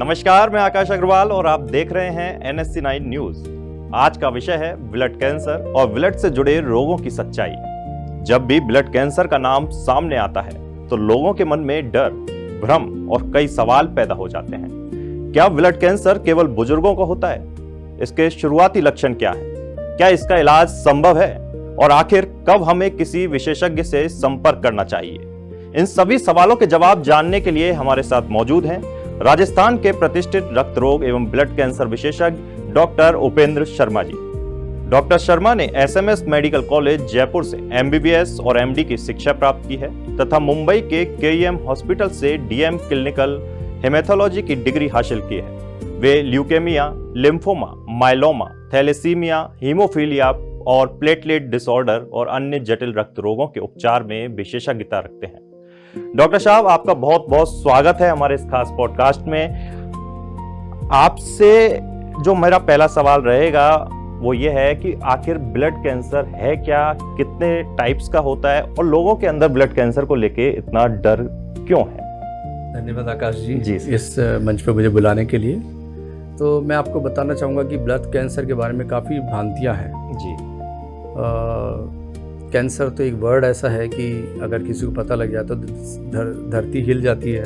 नमस्कार, मैं आकाश अग्रवाल और आप देख रहे हैं NSC9 न्यूज। आज का विषय है ब्लड कैंसर और ब्लड से जुड़े रोगों की सच्चाई। जब भी ब्लड कैंसर का नाम सामने आता है तो लोगों के मन में डर, भ्रम और कई सवाल पैदा हो जाते हैं। क्या ब्लड कैंसर केवल बुजुर्गों को होता है? इसके शुरुआती लक्षण क्या है? क्या इसका इलाज संभव है? और आखिर कब हमें किसी विशेषज्ञ से संपर्क करना चाहिए? इन सभी सवालों के जवाब जानने के लिए हमारे साथ मौजूद हैं राजस्थान के प्रतिष्ठित रक्त रोग एवं ब्लड कैंसर विशेषज्ञ डॉक्टर उपेंद्र शर्मा जी। डॉक्टर शर्मा ने SMS मेडिकल कॉलेज जयपुर से MBBS और MD की शिक्षा प्राप्त की है तथा मुंबई के KEM हॉस्पिटल से DM क्लिनिकल हेमेथोलॉजी की डिग्री हासिल की है। वे leukaemia, lymphoma, myeloma, thalassaemia, haemophilia और प्लेटलेट डिसऑर्डर और अन्य जटिल रक्त रोगों के उपचार में विशेषज्ञता रखते हैं। डॉक्टर साहब, आपका बहुत बहुत स्वागत है हमारे इस खास पॉडकास्ट में। आपसे जो मेरा पहला सवाल रहेगा वो ये है कि आखिर ब्लड कैंसर है क्या, कितने टाइप्स का होता है और लोगों के अंदर ब्लड कैंसर को लेके इतना डर क्यों है? धन्यवाद आकाश जी इस मंच पर मुझे बुलाने के लिए। तो मैं आपको बताना चाहूँगा कि ब्लड कैंसर के बारे में काफ़ी भ्रांतियाँ हैं जी। कैंसर तो एक वर्ड ऐसा है कि अगर किसी को पता लग जाए तो धरती हिल जाती है,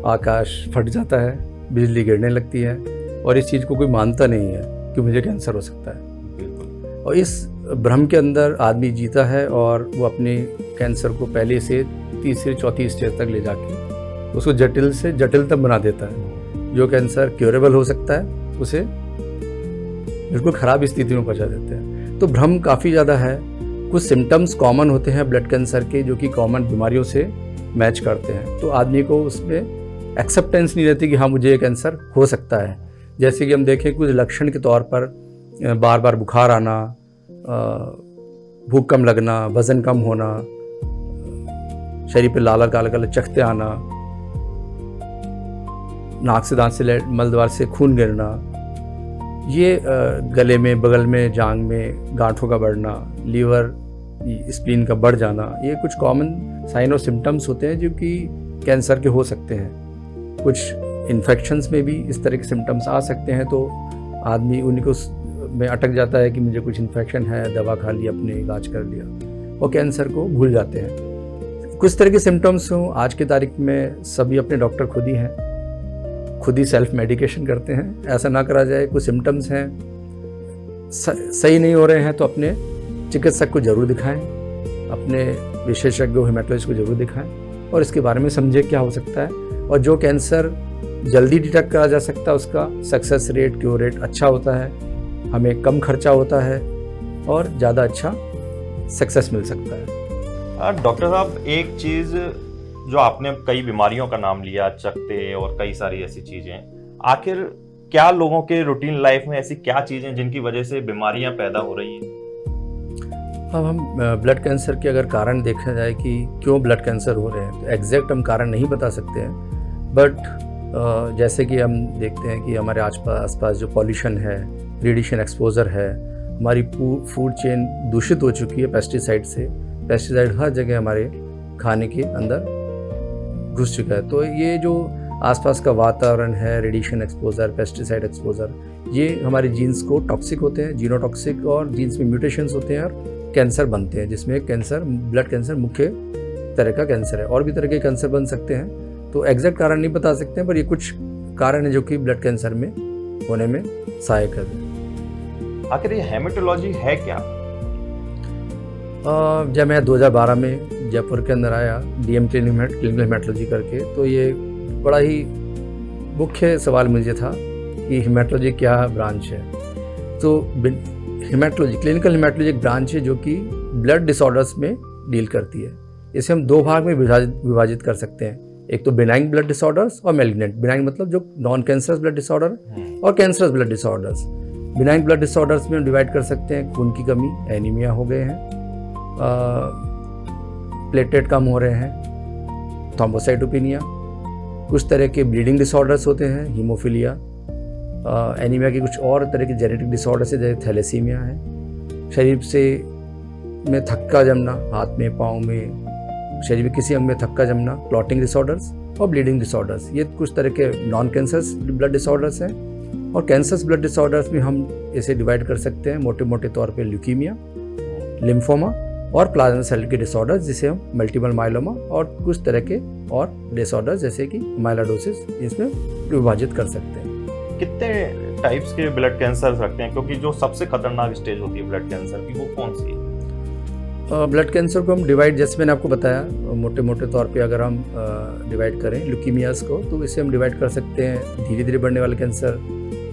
आकाश फट जाता है, बिजली गिरने लगती है और इस चीज़ को कोई मानता नहीं है कि मुझे कैंसर हो सकता है। और इस भ्रम के अंदर आदमी जीता है और वो अपने कैंसर को पहले से तीसरी चौथी स्टेज तक ले जाके उसको जटिल से जटिलतम बना देता है। जो कैंसर क्योरेबल हो सकता है उसे बिल्कुल ख़राब स्थिति में पहुंचा देते हैं। तो भ्रम काफ़ी ज़्यादा है। कुछ सिम्टम्स कॉमन होते हैं ब्लड कैंसर के जो कि कॉमन बीमारियों से मैच करते हैं, तो आदमी को उसमें एक्सेप्टेंस नहीं रहती कि हाँ मुझे ये कैंसर हो सकता है। जैसे कि हम देखें कुछ लक्षण के तौर पर बार बार बुखार आना, भूख कम लगना, वज़न कम होना, शरीर पे लाल काले काले चकत्ते आना, नाक से दांत से मलद्वार से खून गिरना, ये गले में, बगल में, जांग में गांठों का बढ़ना, लीवर स्प्लीन का बढ़ जाना, ये कुछ कॉमन साइन और सिम्टम्स होते हैं जो कि कैंसर के हो सकते हैं। कुछ इन्फेक्शंस में भी इस तरह के सिम्टम्स आ सकते हैं, तो आदमी उनको में अटक जाता है कि मुझे कुछ इन्फेक्शन है, दवा खा ली, अपने इलाज कर लिया और कैंसर को भूल जाते हैं। कुछ तरह के सिम्टम्स हों, आज की तारीख में सभी अपने डॉक्टर खुद ही हैं, खुद ही सेल्फ मेडिकेशन करते हैं। ऐसा ना करा जाए। कुछ सिम्टम्स हैं सही नहीं हो रहे हैं तो अपने चिकित्सक को जरूर दिखाएं, अपने विशेषज्ञ हेमेटोलॉजिस्ट को जरूर दिखाएं और इसके बारे में समझें क्या हो सकता है। और जो कैंसर जल्दी डिटेक्ट करा जा सकता है उसका सक्सेस रेट, क्योर रेट अच्छा होता है, हमें कम खर्चा होता है और ज़्यादा अच्छा सक्सेस मिल सकता है। डॉक्टर साहब, एक चीज़ जो आपने कई बीमारियों का नाम लिया, चकत्ते और कई सारी ऐसी चीज़ें, आखिर क्या लोगों के रूटीन लाइफ में ऐसी क्या चीज़ें जिनकी वजह से बीमारियां पैदा हो रही हैं? अब हम ब्लड कैंसर के अगर कारण देखा जाए कि क्यों ब्लड कैंसर हो रहे हैं तो एग्जैक्ट हम कारण नहीं बता सकते हैं, बट जैसे कि हम देखते हैं कि हमारे आसपास जो पॉल्यूशन है, रेडिएशन एक्सपोजर है, हमारी फूड चेन दूषित हो चुकी है पेस्टिसाइड से। पेस्टिसाइड हर जगह हमारे खाने के अंदर घुस चुका है। तो ये जो आसपास का वातावरण है, रेडिएशन एक्सपोजर, पेस्टिसाइड एक्सपोजर, ये हमारे जीन्स को टॉक्सिक होते हैं, जीनोटॉक्सिक, और जीन्स में म्यूटेशंस होते हैं और कैंसर बनते हैं, जिसमें कैंसर, ब्लड कैंसर मुख्य तरह का कैंसर है। और भी तरह के कैंसर बन सकते हैं, तो एग्जैक्ट कारण नहीं बता सकते हैं, पर ये कुछ कारण है जो कि ब्लड कैंसर में होने में सहायक है। आखिर ये हेमेटोलॉजी है क्या? जब मैं 2012 में जयपुर के अंदर आया DM क्लिनिकल हेमेटोलॉजी करके, तो ये बड़ा ही मुख्य सवाल मुझे था कि हेमेटोलॉजी क्या ब्रांच है। तो हेमेटोलॉजी, क्लिनिकल हेमेटोलॉजी एक ब्रांच है जो कि ब्लड डिसऑर्डर्स में डील करती है। इसे हम दो भाग में विभाजित कर सकते हैं, एक तो बिनाइन ब्लड डिसऑर्डर्स और मैलिग्नेंट। बिनाइन मतलब जो नॉन कैंसरस ब्लड डिसऑर्डर और cancerous blood disorders. Benign blood disorders में हम डिवाइड कर सकते हैं खून की कमी, एनीमिया हो गए हैं, प्लेटलेट कम हो रहे हैं, थ्रोम्बोसाइटोपेनिया, कुछ तरह के ब्लीडिंग डिसऑर्डर्स होते हैं, हीमोफीलिया, एनीमिया के कुछ और तरह के जेनेटिक डिसऑर्डर्स है जैसे थैलेसीमिया है, शरीर से में थक्का जमना, हाथ में, पाँव में, शरीर में किसी अंग में थक्का जमना, क्लॉटिंग डिसऑर्डर्स, और ब्लीडिंग डिसऑर्डर्स, ये कुछ तरह के नॉन कैंसरस ब्लड डिसऑर्डर्स हैं। और कैंसरस ब्लड डिसऑर्डर्स में हम इसे डिवाइड कर सकते हैं मोटे मोटे तौर पे ल्यूकीमिया, लिम्फोमा और प्लाज्मा सेल के डिसऑर्डर्स जिसे हम मल्टीपल माइलोमा और कुछ तरह के और डिसऑर्डर्स जैसे कि माइलोडोसिस इसमें विभाजित कर सकते हैं। कितने टाइप्स के ब्लड कैंसर रखते हैं, क्योंकि जो सबसे खतरनाक स्टेज होती है ब्लड कैंसर की वो कौन सी है? ब्लड कैंसर को हम डिवाइड, जैसे मैंने आपको बताया, मोटे मोटे तौर पे अगर हम डिवाइड करें ल्यूकीमियाज को, तो इसे हम डिवाइड कर सकते हैं धीरे धीरे बढ़ने वाले कैंसर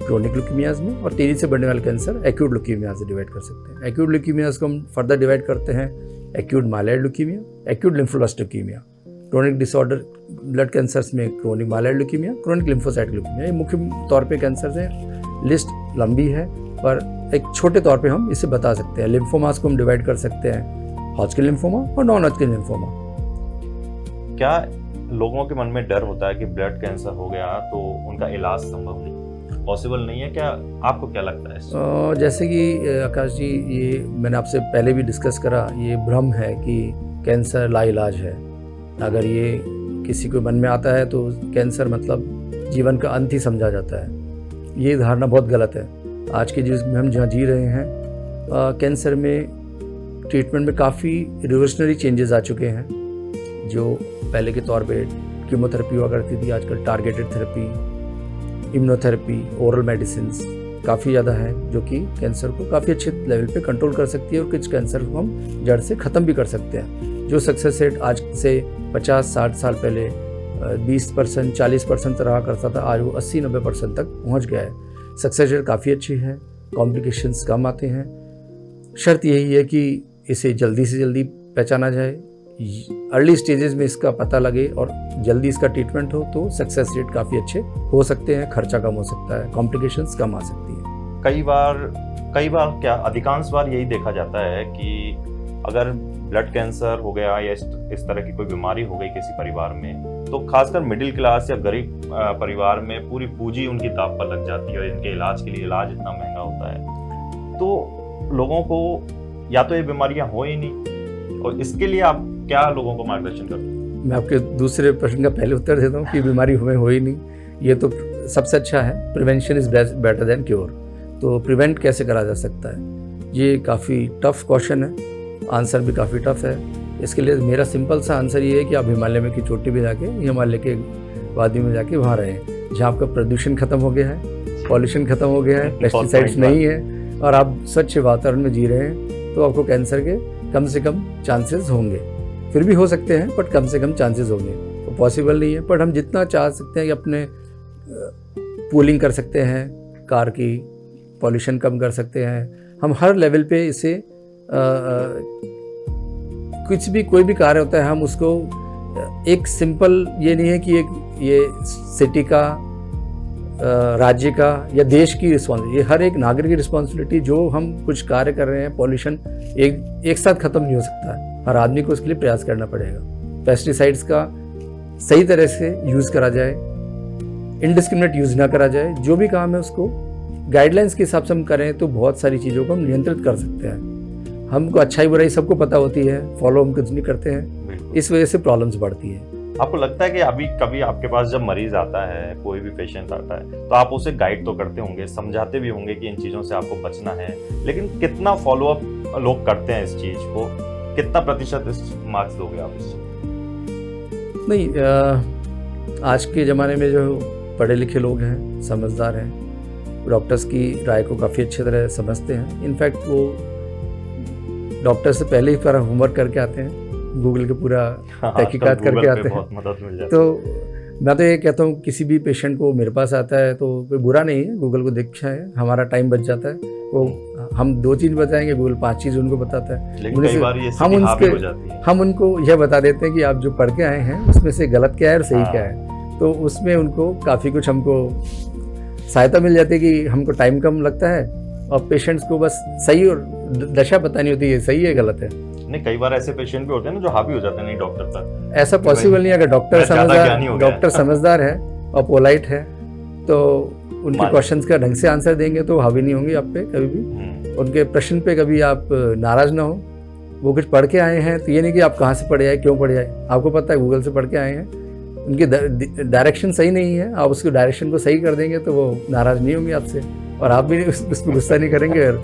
क्रोनिक ल्यूकीमियाज में, और तेजी से बढ़ने वाले कैंसर एक्यूट ल्यूकीमियाज से डिवाइड कर सकते हैं। एक्यूट ल्यूकीमियाज को हम फर्दर डिवाइड करते हैं acute myeloid leukaemia, acute lymphoblast leukaemia, chronic disorder blood cancers में chronic myeloid leukaemia, chronic lymphocytic leukaemia. ये मुख्य तौर पे कैंसर्स हैं। लिस्ट लंबी है पर एक छोटे तौर पे हम इसे बता सकते हैं। लिम्फोमास को हम डिवाइड कर सकते हैं हॉजकिन लिम्फोमा और नॉन हॉजकिन लिम्फोमा। क्या लोगों के मन में डर होता है कि ब्लड कैंसर हो गया तो उनका इलाज संभव नहीं, पॉसिबल नहीं है? क्या आपको क्या लगता है? जैसे कि आकाश जी, ये मैंने आपसे पहले भी डिस्कस करा, ये भ्रम है कि कैंसर लाइलाज है। अगर ये किसी को मन में आता है तो कैंसर मतलब जीवन का अंत ही समझा जाता है। ये धारणा बहुत गलत है। आज के जिसमें हम जहाँ जी रहे हैं, कैंसर में ट्रीटमेंट में काफ़ी रिवोल्यूशनरी चेंजेस आ चुके हैं। जो पहले के तौर पे कीमोथेरेपी हुआ करती थी, आजकल targeted therapy, immunotherapy, oral medicines काफ़ी ज़्यादा है, जो कि कैंसर को काफ़ी अच्छे लेवल पे कंट्रोल कर सकती है और कुछ कैंसर को हम जड़ से ख़त्म भी कर सकते हैं। जो सक्सेस रेट आज से 50-60 साल पहले 20% 40% रहा करता था, आज वो 80-90% तक पहुँच गया है। सक्सेस रेट काफ़ी अच्छी है, कॉम्प्लिकेशंस कम आते हैं। शर्त यही है कि इसे जल्दी से जल्दी पहचाना जाए, अर्ली स्टेजेस में इसका पता लगे और जल्दी इसका ट्रीटमेंट हो, तो सक्सेस रेट काफ़ी अच्छे हो सकते हैं, खर्चा कम हो सकता है, कॉम्प्लिकेशंस कम आ सकती है। कई बार क्या अधिकांश बार यही देखा जाता है कि अगर ब्लड कैंसर हो गया या इस तरह की कोई बीमारी हो गई किसी परिवार में, तो खासकर मिडिल क्लास या गरीब परिवार में पूरी पूंजी उनकी दांव पर लग जाती है और इनके इलाज के लिए इलाज इतना महंगा होता है। तो लोगों को या तो ये बीमारियां हो ही नहीं, और इसके लिए आप क्या लोगों को मार्गदर्शन करते हैं? मैं आपके दूसरे प्रश्न का पहले उत्तर देता हूँ कि बीमारी हमें हो ही नहीं, ये तो सबसे अच्छा है। Prevention is better than cure. तो प्रिवेंट कैसे करा जा सकता है, ये काफ़ी टफ क्वेश्चन है, आंसर भी काफ़ी टफ है। इसके लिए मेरा सिंपल सा आंसर ये है कि आप हिमालय में की चोटी पे जाके, हिमालय के वादी में जाके वहाँ रहें, जहाँ आपका प्रदूषण खत्म हो गया है, पॉल्यूशन खत्म हो गया है, पेस्टिसाइड्स नहीं है और आप स्वच्छ वातावरण में जी रहे हैं, तो आपको कैंसर के कम से कम चांसेस होंगे। फिर भी हो सकते हैं बट कम से कम चांसेस होंगे। तो पॉसिबल नहीं है, बट हम जितना चाह सकते हैं कि अपने पूलिंग कर सकते हैं, कार की पॉल्यूशन कम कर सकते हैं। हम हर लेवल पे इसे कुछ भी कोई भी कार्य होता है, हम उसको एक सिंपल, ये नहीं है कि ये सिटी का, राज्य का या देश की रिस्पॉन्सिबिलिटी, ये हर एक नागरिक की रिस्पॉन्सिबिलिटी। जो हम कुछ कार्य कर रहे हैं, पॉल्यूशन एक साथ खत्म नहीं हो सकता है, हर आदमी को उसके लिए प्रयास करना पड़ेगा। पेस्टिसाइड्स का सही तरह से यूज़ करा जाए, इनडिस्क्रिमिनेट यूज़ ना करा जाए। जो भी काम है उसको गाइडलाइंस के हिसाब से हम करें तो बहुत सारी चीज़ों को हम नियंत्रित कर सकते हैं। हमको अच्छाई बुराई सबको पता होती है, फॉलो हम कुछ नहीं करते हैं, इस वजह से प्रॉब्लम्स बढ़ती हैं। आपको लगता है कि अभी कभी आपके पास जब मरीज आता है, कोई भी पेशेंट आता है, तो आप उसे गाइड तो करते होंगे, समझाते भी होंगे कि इन चीज़ों से आपको बचना है, लेकिन कितना फॉलोअप लोग करते हैं इस चीज़ को? कितना प्रतिशत इस मार्क्स दोगे आप इससे? नहीं, आज के ज़माने में जो पढ़े लिखे लोग हैं, समझदार हैं, डॉक्टर्स की राय को काफ़ी अच्छी तरह समझते हैं। इनफैक्ट वो डॉक्टर से पहले ही पूरा होमवर्क करके आते हैं, गूगल के पूरा तहकीकात करके आते हैं। मदद मिल जाती है। तो मैं तो ये कहता हूँ, किसी भी पेशेंट को मेरे पास आता है तो कोई बुरा नहीं है, गूगल को देखा है, हमारा टाइम बच जाता है। वो हम 2 चीज़ बताएंगे, गूगल 5 चीज़ उनको बताता है। लेकिन कई बार ये हम उनको यह बता देते हैं कि आप जो पढ़ के आए हैं उसमें से गलत क्या है और सही क्या है। तो उसमें उनको काफ़ी कुछ हमको सहायता मिल जाती है कि हमको टाइम कम लगता है और पेशेंट्स को बस सही और दशा बतानी होती है, सही है गलत है। नहीं, कई बार ऐसे पेशेंट भी होते हैं ना जो हावी हो जाते हैं नहीं डॉक्टर पर। ऐसा पॉसिबल नहीं है। अगर डॉक्टर समझदार है और पोलाइट है तो उनके क्वेश्चंस का ढंग से आंसर देंगे तो हावी नहीं होंगे आप पे कभी भी। उनके प्रश्न पे कभी आप नाराज ना हो। वो कुछ पढ़ के आए हैं तो ये नहीं कि आप कहाँ से पढ़े आए, क्यों पढ़े आए, आपको पता है गूगल से पढ़ के आए हैं, उनकी डायरेक्शन सही नहीं है, आप उसको डायरेक्शन को सही कर देंगे तो वो नाराज़ नहीं होंगे आपसे, और आप भी उस पर गुस्सा नहीं करेंगे, और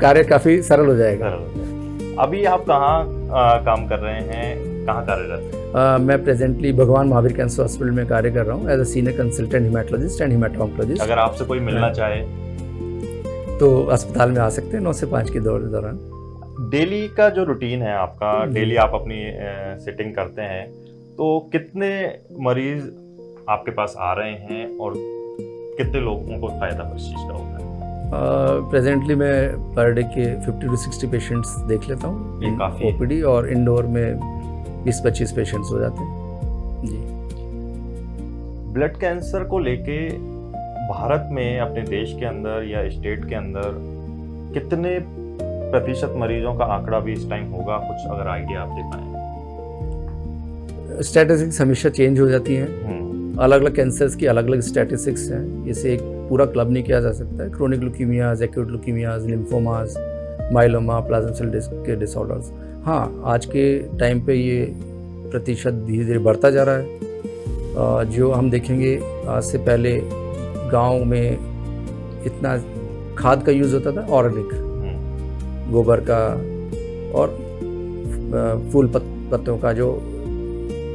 कार्य काफ़ी सरल हो जाएगा। अभी आप कहाँ काम कर रहे हैं, कहाँ कार्यरत हैं? मैं प्रेजेंटली भगवान महावीर कैंसर हॉस्पिटल में कार्य कर रहा हूँ as a senior consultant haematologist and haematooncologist. अगर आपसे कोई मिलना चाहे तो अस्पताल में आ सकते हैं 9 से 5 के दौरान। डेली का जो रूटीन है आपका, डेली आप अपनी सिटिंग करते हैं, तो कितने मरीज आपके पास आ रहे हैं और कितने लोगों को फायदा इस चीज का होता है? प्रेजेंटली मैं पर डे के 50 to 60 पेशेंट्स देख लेता हूँ, ये काफी है। ओपीडी, और इंडोर में 20-25 पेशेंट्स हो जाते हैं जी। ब्लड कैंसर को लेके भारत में, अपने देश के अंदर या स्टेट के अंदर कितने प्रतिशत मरीजों का आंकड़ा भी इस टाइम होगा, कुछ अगर आइडिया आप दे पाएं? स्टैटिस्टिक्स हमेशा चेंज हो जाती हैं, अलग अलग कैंसर्स की अलग अलग स्टैटिस्टिक्स हैं, इसे एक पूरा क्लब नहीं किया जा सकता है। Chronic leukaemias, acute leukaemias, lymphomas, myeloma, plasma cell के डिसऑर्डर्स, हाँ आज के टाइम पे ये प्रतिशत धीरे धीरे बढ़ता जा रहा है। जो हम देखेंगे, आज से पहले गांव में इतना खाद का यूज़ होता था, ऑर्गेनिक गोबर का और फूल पत्तों का जो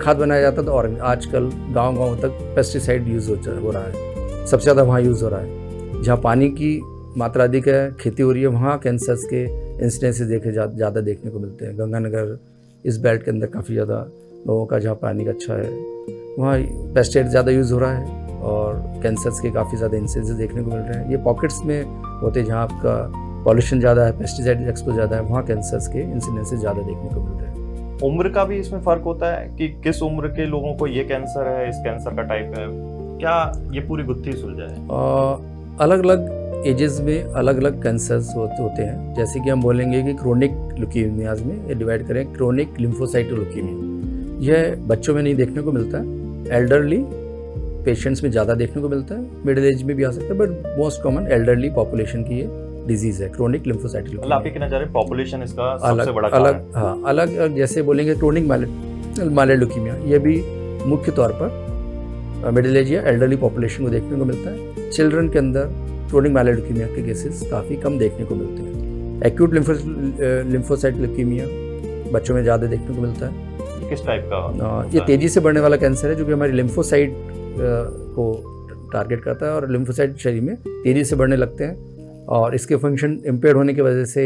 खाद बनाया जाता था, और आजकल गांव-गांव तक पेस्टिसाइड यूज़ हो रहा है, सबसे ज़्यादा वहाँ यूज़ हो रहा है। जहाँ पानी की मात्रा अधिक है, खेती हो रही है, वहाँ कैंसर्स के इंसिडेंसेस ज़्यादा देखने को मिलते हैं। गंगानगर इस बेल्ट के अंदर काफ़ी ज़्यादा लोगों का जहाँ पानी का अच्छा है, वहाँ पेस्टिसाइड ज़्यादा यूज़ हो रहा है और कैंसर्स के काफ़ी ज़्यादा इंसिडेंसेस देखने को मिल रहे हैं। ये पॉकेट्स में होते हैं जहाँ आपका पॉल्यूशन ज़्यादा है, पेस्टिसाइड एक्सपोज ज़्यादा है, वहाँ कैंसर्स के इंसिडेंसेस ज़्यादा देखने को मिल रहे हैं। उम्र का भी इसमें फर्क होता है कि किस उम्र के लोगों को ये कैंसर है, इस कैंसर का टाइप है, क्या ये पूरी गुत्थी सुलझा है? अलग अलग एजेस में अलग अलग कैंसर्स होते हैं। जैसे कि हम बोलेंगे कि क्रोनिक ल्यूकीमियाज में ये डिवाइड करें, क्रोनिक लिम्फोसाइट ल्यूकीमिया, यह बच्चों में नहीं देखने को मिलता है, एल्डरली पेशेंट्स में ज़्यादा देखने को मिलता है, मिडिल एज में भी आ सकता है, but most common elderly population की ये डिजीज है क्रोनिक लिम्फोसाइट ल्यूकीमिया। आप ये कहना चाह रहे हैं पॉपुलेशन इसका सबसे बड़ा कारण है? हाँ, अलग जैसे बोलेंगे क्रोनिक माइलेड ल्यूकीमिया, ये भी मुख्य तौर पर मिडिल एज या एल्डरली पॉपुलेशन को देखने को मिलता है। चिल्ड्रन के अंदर क्रोनिक माइलेड ल्यूकीमिया के केसेस काफ़ी कम देखने को मिलते हैं। एक्यूट लिम्फोसाइट ल्यूकीमिया बच्चों में ज़्यादा देखने को मिलता है। किस टाइप का? ये तेज़ी से बढ़ने वाला कैंसर है जो कि हमारी लिम्फोसाइट को टारगेट करता है, और लिम्फोसाइट शरीर में तेज़ी से बढ़ने लगते हैं और इसके फंक्शन इम्पेयर होने की वजह से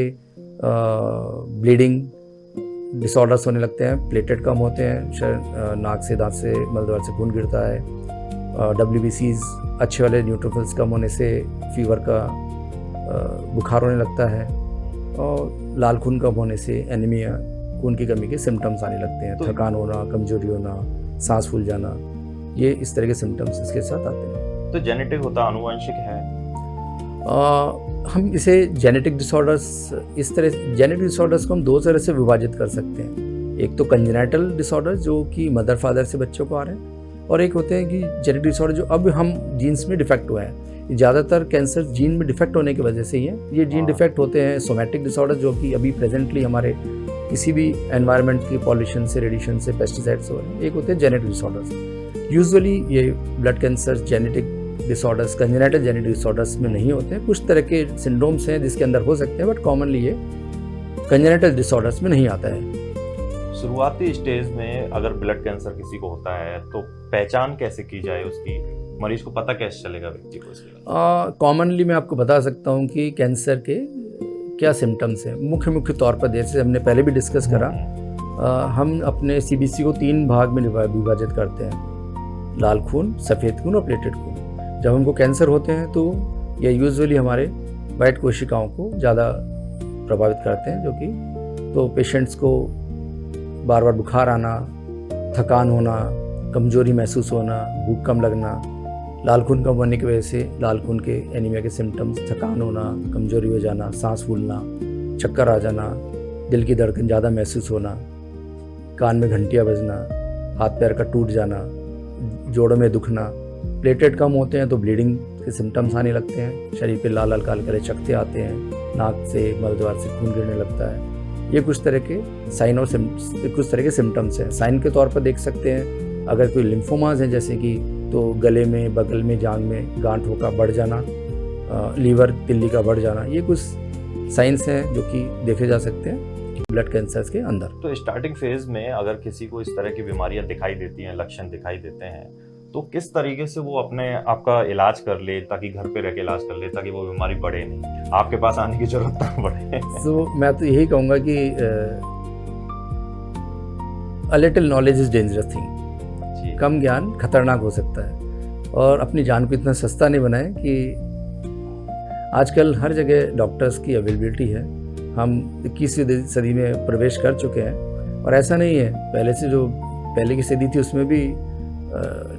ब्लीडिंग डिसऑर्डर्स होने लगते हैं, प्लेटेट कम होते हैं, नाक से, दांत से, मलद्वार से खून गिरता है, WBCs अच्छे वाले न्यूट्रोफिल्स कम होने से फीवर का बुखार होने लगता है, और लाल खून कम होने से एनीमिया, खून की कमी के सिम्टम्स आने लगते हैं, थकान होना, कमजोरी होना, सांस फूल जाना, ये इस तरह के सिम्टम्स इसके साथ आते हैं। तो जेनेटिक होता, आनुवंशिक है? हम इसे जेनेटिक डिसऑर्डर्स, इस तरह जेनेटिक डिसऑर्डर्स को हम दो तरह से विभाजित कर सकते हैं। एक तो कंजेनिटल डिसऑर्डर्स जो कि मदर फादर से बच्चों को आ रहे हैं, और एक होते हैं कि जेनेटिक डिसऑर्डर जो अब हम जीन्स में डिफेक्ट हुआ है। ज़्यादातर कैंसर जीन में डिफेक्ट होने की वजह से ही है। ये जीन डिफेक्ट होते हैं सोमैटिक डिसऑर्डर जो कि अभी प्रेजेंटली हमारे किसी भी एनवायरनमेंट की पॉल्यूशन से, रेडिएशन से, पेस्टिसाइड से हो रहे हैं। एक होते हैं जेनेटिक डिसऑर्डर्स। यूजुअली ये blood cancer genetic disorders, congenital genetic disorders में नहीं होते हैं। कुछ तरह के सिंड्रोम्स हैं जिसके अंदर हो सकते हैं, बट कॉमनली ये कंजेनिटल डिसऑर्डर्स में नहीं आता है। शुरुआती स्टेज में अगर ब्लड कैंसर किसी को होता है तो पहचान कैसे की जाए उसकी, मरीज को पता कैसे चलेगा व्यक्ति को? कॉमनली मैं आपको बता सकता हूँ कि कैंसर के क्या सिम्टम्स हैं। मुख्य तौर पर जैसे हमने पहले भी डिस्कस करा, हम अपने CBC को 3 भाग में विभाजित करते हैं, लाल खून, सफ़ेद खून और प्लेटेड खून। जब हमको कैंसर होते हैं तो ये यूजुअली हमारे वाइट कोशिकाओं को ज़्यादा प्रभावित करते हैं, जो कि तो पेशेंट्स को बार बार बुखार आना, थकान होना, कमजोरी महसूस होना, भूख कम लगना, लाल खून कम होने की वजह से लाल खून के एनीमिया के सिम्टम्स, थकान होना, कमजोरी हो जाना, सांस फूलना, चक्कर आ जाना, दिल की धड़कन ज़्यादा महसूस होना, कान में घंटियाँ बजना, हाथ पैर का टूट जाना, जोड़ों में दुखना। प्लेटेट कम होते हैं तो ब्लीडिंग के सिम्टम्स आने लगते हैं, शरीर पे लाल लाल काले काले चकत्ते आते हैं, नाक से, मलद्वार से खून गिरने लगता है। ये कुछ तरह के साइन और कुछ तरह के सिम्टम्स हैं। साइन के तौर पर देख सकते हैं, अगर कोई लिम्फोमाज हैं जैसे कि, तो गले में, बगल में, जांघ में गांठों का बढ़ जाना, लीवर तिल्ली का बढ़ जाना, ये कुछ साइंस हैं जो कि देखे जा सकते हैं ब्लड कैंसर्स के अंदर। तो स्टार्टिंग फेज में अगर किसी को इस तरह की बीमारियां दिखाई देती हैं, लक्षण दिखाई देते हैं, तो किस तरीके से वो अपने आपका इलाज कर ले, ताकि घर पे रह के इलाज कर ले, ताकि वो बीमारी बढ़े नहीं, आपके पास आने की जरूरत ना पड़े? तो मैं तो यही कहूँगा कि a little knowledge is dangerous thing. कम ज्ञान खतरनाक हो सकता है, और अपनी जान को इतना सस्ता नहीं बनाएं कि आजकल हर जगह डॉक्टर्स की अवेलेबिलिटी है। हम 21वीं सदी में प्रवेश कर चुके हैं, और ऐसा नहीं है, पहले से जो पहले की सदी थी उसमें भी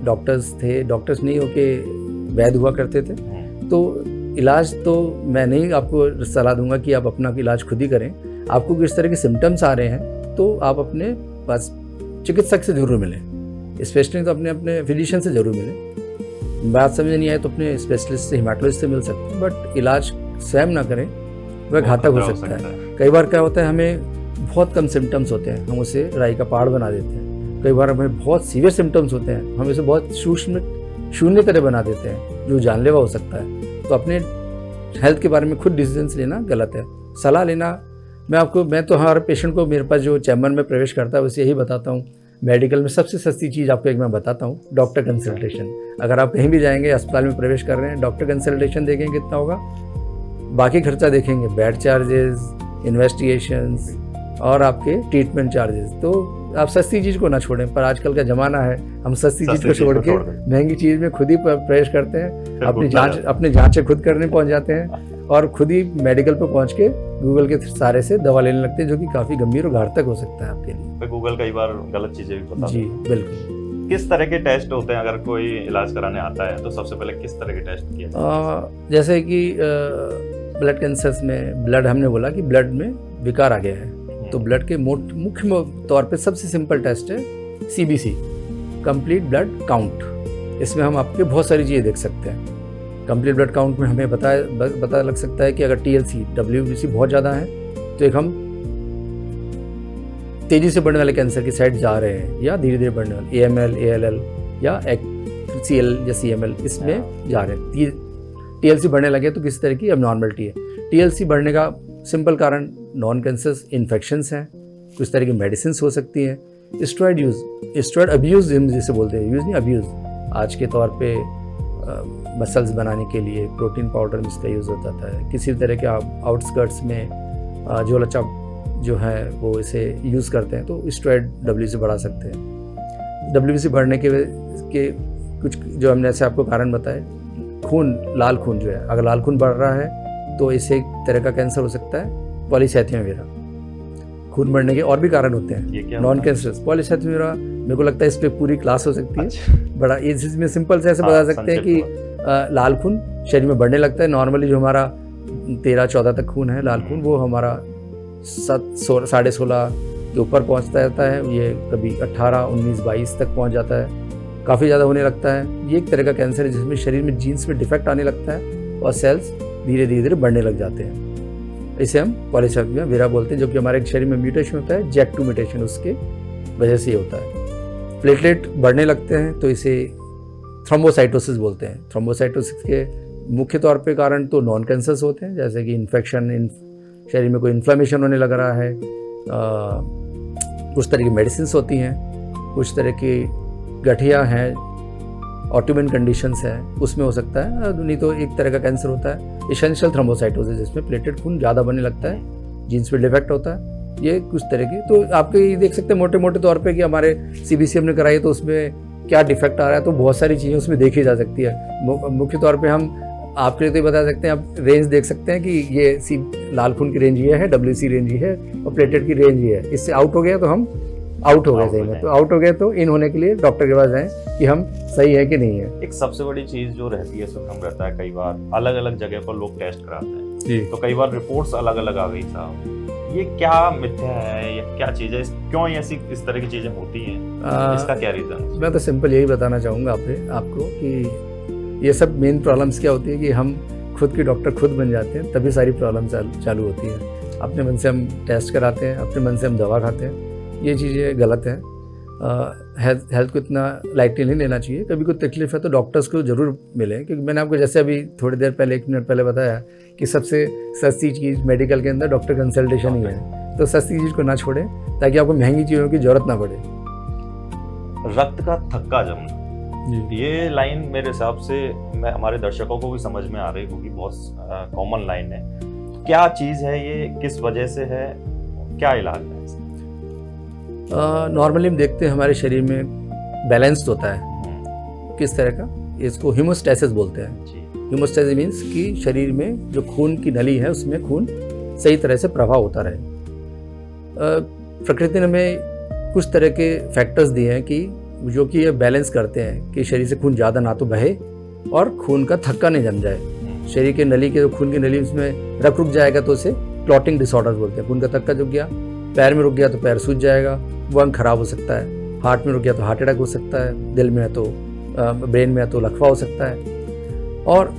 डॉक्टर्स थे, डॉक्टर्स नहीं होके वैद्य हुआ करते थे। तो इलाज तो मैं नहीं आपको सलाह दूंगा कि आप अपना इलाज खुद ही करें। आपको किस तरह के सिम्टम्स आ रहे हैं तो आप अपने पास चिकित्सक से ज़रूर मिलें, स्पेशलिस्ट तो अपने फिजिशियन से ज़रूर मिलें। बात समझ नहीं आए तो अपने स्पेशलिस्ट से, हेमाटोलॉजिस्ट से मिल सकते हैं, बट इलाज स्वयं ना करें, वह घातक हो सकता है। कई बार क्या होता है, हमें बहुत कम सिम्टम्स होते हैं, हम उसे राई का पहाड़ बना देते हैं। कई बार हमें बहुत सीवियर सिम्टम्स होते हैं, हम इसे बहुत सूक्ष्म शून्य तरह बना देते हैं, जो जानलेवा हो सकता है। तो अपने हेल्थ के बारे में खुद डिसीजंस लेना गलत है। सलाह लेना, मैं तो हर पेशेंट को, मेरे पास जो चैम्बर में प्रवेश करता है उसे यही बताता हूँ, मेडिकल में सबसे सस्ती चीज़ आपको एक मैं बताता हूँ, डॉक्टर कंसल्टेशन। अगर आप कहीं भी जाएंगे, अस्पताल में प्रवेश कर रहे हैं, डॉक्टर कंसल्टेशन देखेंगे कितना होगा, बाकी खर्चा देखेंगे, बेड चार्जेस, इन्वेस्टिगेशंस और आपके ट्रीटमेंट चार्जेस। तो आप सस्ती चीज़ को ना छोड़ें, पर आजकल का ज़माना है, हम सस्ती चीज़ को छोड़ के महंगी चीज़ में खुद ही प्रवेश करते हैं, अपनी जाँचें खुद करने पहुँच जाते हैं, और खुद ही मेडिकल पर पहुँच के गूगल के सहारे से दवा लेने लगते हैं, जो कि काफ़ी गंभीर और घातक हो सकता है आपके लिए। गूगल कई बार गलत चीज़ें भी बताता है। जी बिल्कुल। किस तरह के टेस्ट होते हैं, अगर कोई इलाज कराने आता है तो सबसे पहले किस तरह के टेस्ट किए जाते हैं? जैसे कि ब्लड कैंसर्स में ब्लड, हमने बोला कि ब्लड में विकार आ गया है, तो ब्लड के मुख्य तौर पे सबसे सिंपल टेस्ट है CBC, कंप्लीट ब्लड काउंट। इसमें हम आपके बहुत सारी चीज़ें देख सकते हैं। कंप्लीट ब्लड काउंट में हमें पता लग सकता है कि अगर TLC, WBC बहुत ज़्यादा है तो एक हम तेज़ी से बढ़ने वाले कैंसर की साइड जा रहे हैं, या धीरे धीरे बढ़ने वाले AML, ALL या CL या CML, इसमें जा रहे हैं। TLC बढ़ने लगे तो किस तरह की अबनॉर्मलिटी है। TLC बढ़ने का सिंपल कारण नॉन कैंसरस इन्फेक्शंस हैं, कुछ तरह की मेडिसिन हो सकती हैं, स्टेरॉयड अब्यूज़ हम जिसे बोलते हैं, यूज़ नहीं अब्यूज़। आज के तौर पे मसल्स बनाने के लिए प्रोटीन पाउडर में इसका यूज़ होता है। किसी तरह के आउटस्कर्ट्स में जो लच्चा जो है वो इसे यूज़ करते हैं, तो स्टेरॉयड WBC बढ़ा सकते हैं। WBC बढ़ने के कुछ जो हमने ऐसे आपको कारण बताए, खून, लाल खून जो है, अगर लाल खून बढ़ रहा है तो इसे एक तरह का कैंसर हो सकता है, पॉलीसाइथेमिया वेरा। खून बढ़ने के और भी कारण होते हैं, नॉन कैंसरस। पॉलीसाइथेमिया वेरा मेरे को लगता है इस पर पूरी क्लास हो सकती है। बड़ा इसमें सिंपल से ऐसे बता सकते हैं कि लाल खून शरीर में बढ़ने लगता है। नॉर्मली जो हमारा 13-14 तक खून है लाल खून, वो हमारा 16.5 के ऊपर पहुंचता रहता है, ये कभी 18, 19, 22 तक पहुंच जाता है, काफ़ी ज़्यादा होने लगता है। ये एक तरह का कैंसर है जिसमें शरीर में जीन्स में डिफेक्ट आने लगता है और सेल्स धीरे धीरे बढ़ने लग जाते हैं। इसे हम पॉलीसाइथेमिया वेरा बोलते हैं, जो कि हमारे शरीर में म्यूटेशन होता है, JAK2 म्यूटेशन, उसके वजह से ये होता है। प्लेटलेट बढ़ने लगते हैं तो इसे थ्रोम्बोसाइटोसिस बोलते हैं। थ्रोम्बोसाइटोसिस के मुख्य तौर पे कारण तो नॉन कैंसर्स होते हैं, जैसे कि इन्फेक्शन, शरीर में कोई इन्फ्लेमेशन होने लग रहा है, कुछ तरह की मेडिसिन होती हैं, कुछ तरह की गठिया हैं, ऑटोइम्यून कंडीशंस है, उसमें हो सकता है। नहीं तो एक तरह का कैंसर होता है एसेंशियल थ्रोम्बोसाइटोसिस, जिसमें प्लेटेड खून ज़्यादा बनने लगता है, जीन्स पे डिफेक्ट होता है। ये कुछ तरह की, तो आपके ये देख सकते हैं मोटे मोटे तौर पे कि हमारे CBC हमने कराई तो उसमें क्या डिफेक्ट आ रहा है, तो बहुत सारी चीज़ें उसमें देखी जा सकती है। मुख्य तौर पे हम आपके लिए तो बता सकते हैं, आप रेंज देख सकते हैं कि ये लाल खून की रेंज ये है, WBC रेंज ये है, और प्लेटेड की रेंज ये है। इससे आउट हो गया तो हम आउट हो गए सही में, तो आउट हो गए तो इन होने के लिए डॉक्टर के पास जाएं कि हम सही है कि नहीं है। एक सबसे बड़ी चीज जो रहती है सुखम रहता है, कई बार अलग अलग जगह पर लोग टेस्ट कराते हैं जी, तो कई बार रिपोर्ट्स अलग अलग आ गई साहब, ये क्या मिथ्या है या क्या चीज है, क्यों ऐसी इस तरह की चीजें होती हैं, इसका क्या रीजन? मैं तो सिंपल यही बताना चाहूँगा आपको कि ये सब मेन प्रॉब्लम्स क्या होती है कि हम खुद के डॉक्टर खुद बन जाते हैं, तभी सारी प्रॉब्लम चालू होती है। अपने मन से हम टेस्ट कराते हैं, अपने मन से हम दवा खाते हैं, ये चीज़ें गलत है। हेल्थ को इतना लाइटली नहीं लेना चाहिए। कभी कोई तकलीफ है तो डॉक्टर्स को ज़रूर मिलें, क्योंकि मैंने आपको जैसे अभी थोड़ी देर पहले 1 मिनट पहले बताया कि सबसे सस्ती चीज़ मेडिकल के अंदर डॉक्टर कंसल्टेशन ही है। तो सस्ती चीज़ को ना छोड़ें ताकि आपको महंगी चीज़ों की ज़रूरत ना पड़े। रक्त का थक्का जमना, ये लाइन मेरे हिसाब से हमारे दर्शकों को भी समझ में आ रही होगी, बहुत कॉमन लाइन है। क्या चीज़ है ये, किस वजह से है, क्या इलाज है इसका? नॉर्मली हम देखते हैं हमारे शरीर में बैलेंस होता है। किस तरह का? इसको हीमोस्टैसिस बोलते हैं। हीमोस्टैसिस मीन्स कि शरीर में जो खून की नली है उसमें खून सही तरह से प्रवाह होता रहे। प्रकृति ने हमें कुछ तरह के फैक्टर्स दिए हैं कि जो कि ये बैलेंस करते हैं कि शरीर से खून ज़्यादा ना तो बहे और खून का थक्का नहीं जम जाए। शरीर के नली के खून की नली उसमें रुक जाएगा तो उसे क्लॉटिंग डिसऑर्डर्स बोलते हैं। खून का थक्का रुक गया, पैर में रुक गया तो पैर सूज जाएगा, वो अंग खराब हो सकता है। हार्ट में रुक गया तो हार्ट अटैक हो सकता है, दिल में है तो ब्रेन में है तो लकवा हो सकता है। और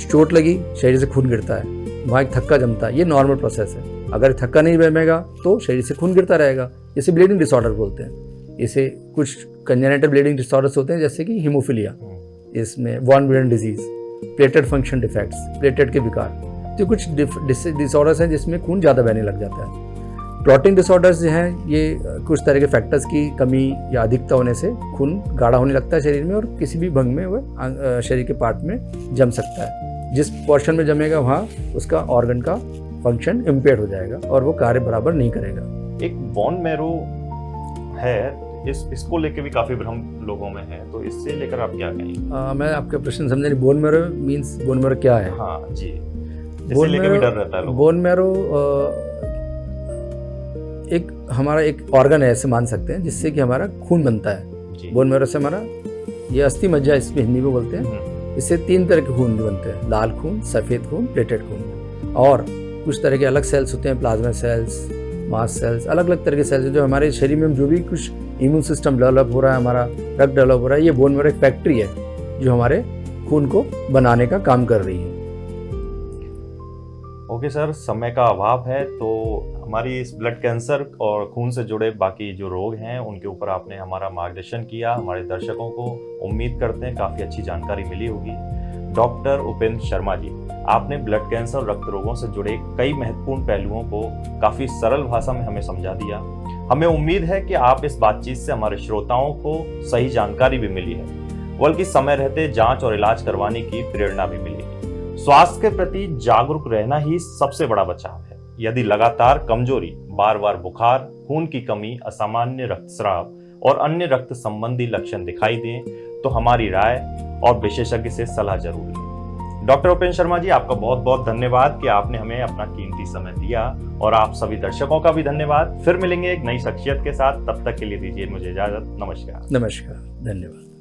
चोट लगी, शरीर से खून गिरता है, वहाँ एक थक्का जमता है। ये नॉर्मल प्रोसेस है। अगर थक्का नहीं जमेगा तो शरीर से खून गिरता रहेगा। इसे ब्लीडिंग डिसऑर्डर बोलते हैं। इसे कुछ कंजेनिटल ब्लीडिंग डिसऑर्डर्स होते हैं, जैसे कि हीमोफीलिया, इसमें von brain disease, platelet function defects, platelet के विकार, तो कुछ डिसऑर्डर्स हैं जिसमें खून ज़्यादा बहने लग जाता है। क्लॉटिंग डिसऑर्डर्स जो हैं ये कुछ तरह के फैक्टर्स की कमी या अधिकता होने से खून गाढ़ा होने लगता है शरीर में और किसी भी भंग में वह शरीर के पार्ट में जम सकता है। जिस पोर्शन में जमेगा वहाँ उसका ऑर्गन का फंक्शन इम्पेयर हो जाएगा और वो कार्य बराबर नहीं करेगा। एक बोन मैरो है, इसको लेके भी काफी भ्रम लोगों में है, तो इससे लेकर आप क्या कहेंगे? मैं आपका प्रश्न समझा नहीं। Bone marrow means bone marrow क्या है? हाँ जी, इससे लेके भी डर रहता है लोगों को। बोन मैरो एक हमारा एक ऑर्गन है, ऐसे मान सकते हैं, जिससे कि हमारा खून बनता है। बोन मैरो से हमारा ये अस्थि मज्जा, इसमें हिंदी में बोलते हैं। इससे 3 तरह के खून बनते हैं, लाल खून, सफ़ेद खून, प्लेटेड खून। और कुछ तरह के अलग सेल्स होते हैं, प्लाज्मा सेल्स, मास सेल्स, अलग अलग तरह के सेल्स जो हमारे शरीर में जो भी कुछ इम्यून सिस्टम डेवलप हो रहा है, हमारा रक्त डेवलप हो रहा है, ये बोन मैरो एक फैक्ट्री है जो हमारे खून को बनाने का काम कर रही है। ओके सर, समय का अभाव है, तो हमारी इस ब्लड कैंसर और खून से जुड़े बाकी जो रोग हैं उनके ऊपर आपने हमारा मार्गदर्शन किया। हमारे दर्शकों को उम्मीद करते हैं काफ़ी अच्छी जानकारी मिली होगी। डॉक्टर उपेंद्र शर्मा जी, आपने ब्लड कैंसर और रक्त रोगों से जुड़े कई महत्वपूर्ण पहलुओं को काफ़ी सरल भाषा में हमें समझा दिया। हमें उम्मीद है कि आप इस बातचीत से हमारे श्रोताओं को सही जानकारी भी मिली है, बल्कि समय रहते जांच और इलाज करवाने की प्रेरणा भी मिली। स्वास्थ्य के प्रति जागरूक रहना ही सबसे बड़ा बचाव है। यदि लगातार कमजोरी, बार बार बुखार, खून की कमी, असामान्य रक्तस्राव और अन्य रक्त संबंधी लक्षण दिखाई दें तो हमारी राय और विशेषज्ञ से सलाह जरूर लें। डॉक्टर उपेंद्र शर्मा जी, आपका बहुत बहुत धन्यवाद कि आपने हमें अपना कीमती समय दिया, और आप सभी दर्शकों का भी धन्यवाद। फिर मिलेंगे एक नई शख्सियत के साथ, तब तक के लिए दीजिए मुझे इजाजत। नमस्कार। नमस्कार, धन्यवाद।